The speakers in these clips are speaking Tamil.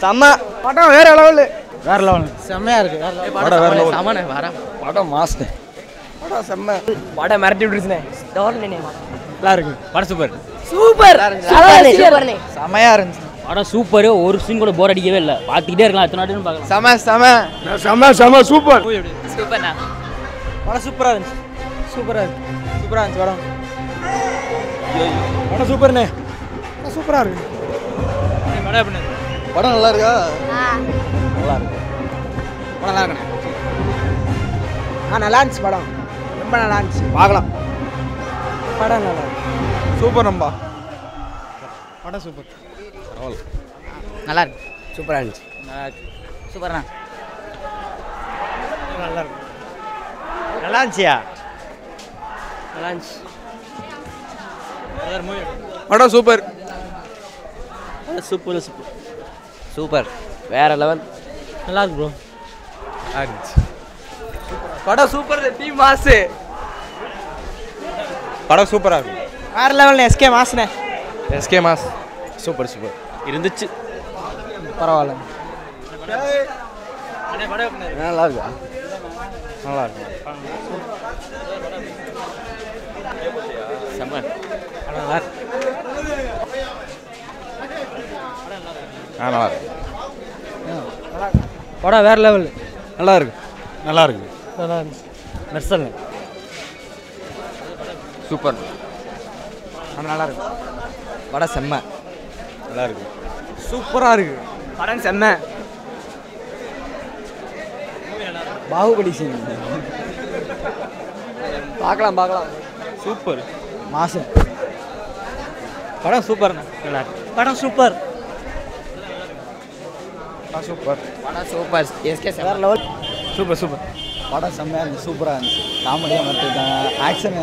செம்ம படம் வேற லெவல் செம்மையா இருக்கு. படம் வேற லெவல். சமனே வர படம் மாஸ்னே. படம் செம்ம. படம் மிரட்டி விட்டுருச்சுனே. நல்லா இருக்கு. படம் சூப்பர். சூப்பர் சூப்பர்னே. செம்மையா இருந்துச்சு. படம் சூப்பர். ஒரு சீன் கூட போர் அடிக்கவே இல்லை. பார்த்துக்கிட்டே இருக்கலாம். எத்தனை நாட்டுன்னு பார்க்கலாம். செம்ம சூப்பர். சூப்பர்ண்ணா. படம் சூப்பரா இருந்துச்சு. சூப்பரா இருந்துச்சு படம். படம் சூப்பர்ண்ணே. சூப்பரா இருக்கு. படம் நல்லா இருக்கா? நல்லா இருக்கு. படம் நல்லா இருக்குண்ணே. நல்லா இருந்துச்சு படம். ரொம்ப நல்லா இருந்துச்சு. பார்க்கலாம். படம் நல்லா இருக்கு. சூப்பர் நம்பா. படம் சூப்பர். நல்லா இருக்கு. சூப்பரா இருந்துச்சு. சூப்பர்ண்ணா. நல்லா இருக்கு. நல்லா இருந்துச்சியா? நல்லா இருந்துச்சு. படம் சூப்பர். சூப்பர் சூப்பர் சூப்பர் வேற லெவல். நல்லா இருக்கு ப்ரோ. படம் சூப்பர். Team mass. படம் சூப்பரா இருக்கு. வேற லெவல்ல எஸ்கே மாஸ்னே. SK mass. சூப்பர் சூப்பர் இருந்துச்சு. பரவாயில்ல. நல்லா இருக்கா? நல்லா இருக்கு. செம்ம. நல்லா இருக்கு. நல்லா இருக்கு. படம் வேற லெவல். நல்லா இருக்கு. நல்லா இருக்கு. நல்லா இருந்துச்சு. மெர்சல் சூப்பர். நல்லா இருக்கு. படம் செம்ம. நல்லா இருக்கு. சூப்பரா இருக்கு. படம் செம்ம. பாகுபலி சீன் பார்க்கலாம். சூப்பர். மாசம். படம் சூப்பர். நல்லா இருக்கு. படம் சூப்பர். சூப்பர். படம் சூப்பர். எஸ்கே வேற லெவல். சூப்பர். படம் செம்மையாக இருந்துச்சு. சூப்பராக இருந்துச்சு. காமெடியாக மாற்றிருக்காங்க. ஆக்ஷனு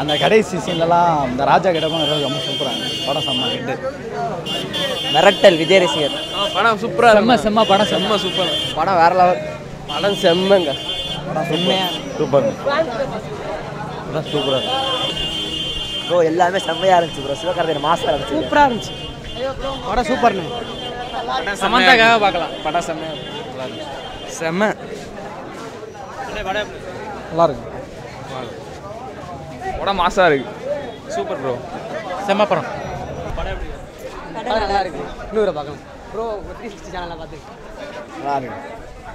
அந்த கடைசி சீன்லலாம் இந்த ராஜா கிட்டமாக ரொம்ப சூப்பராக இருந்துச்சு. படம் செம்ம ஹிட்டு. மிரட்டல் விஜய் ரசிகர். படம் சூப்பரா. செம்ம படம் செம்ம சூப்பர். படம் வேற லெவல். படம் செம்மங்க. படம் செம்மையாக சூப்பர். படம் சூப்பரா. ப்ரோ எல்லாமே செம்மையா இருந்துச்சு ப்ரோ. சிவகார்த்திகேயன் மாஸ்டர் இருந்துச்சு. சூப்பராக இருந்துச்சு. படம் சூப்பர்ண்ணே. சமந்தாக்காக பார்க்கலாம். படம் செம்மையா செம்ம. நல்லா இருக்கு. படம் மாசா இருக்கு. Super bro. செம்ம படம். நல்லா இருக்கு. இன்னொரு பார்க்கலாம் ப்ரோ. 360 சேனல்ல பார்த்து நல்லா இருக்கு.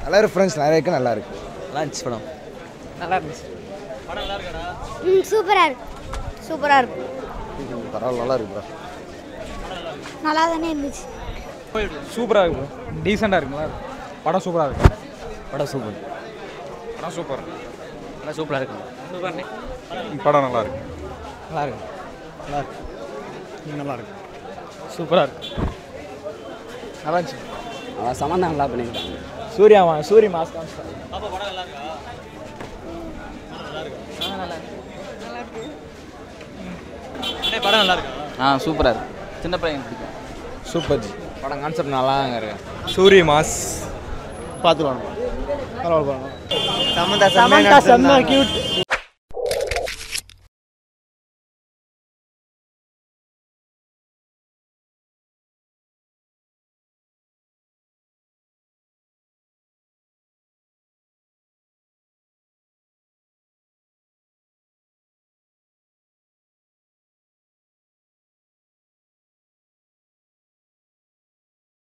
நல்லா இருக்கு ஃப்ரெண்ட்ஸ். நிறைய இருக்கு. நல்லா இருக்கு. நல்லா இருந்துச்சு படம். நல்லா இருந்துச்சு. சூப்பராக இருக்கு. சூப்பராக இருக்கு. பரவாயில்ல. நல்லா இருக்கு ப்ரோ. நல்லா தானே இருந்துச்சு. சூப்பராக இருக்கு ப்ரோ. டீசெண்டாக இருக்கு. நல்லா இருக்கு. படம் சூப்பராக இருக்கு. படம் சூப்பர். படம் சூப்பர். நல்லா சூப்பரா இருக்கு. சூப்பர்ண்ணே. படம் நல்லா இருக்கு. நல்லா இருக்கு. நல்லா இருக்கு. நல்லா இருக்கு. சூப்பராக இருக்கு. நல்லா இருந்துச்சு. அவன் சமந்தா நல்லா பண்ணிருக்காங்க. சூரிய மாஸ்க் படம் நல்லா இருக்கு. சூப்பரா இருக்கு. சின்ன பையன் பிடிக்கும். சூப்பர். படம் கான்செப்ட் நல்லா தாங்க இருக்கு. சூரிய மாஸ். பார்த்துருவாங்க. பரவாயில்ல. சமந்தா சமந்தா செம்ம கியூட்.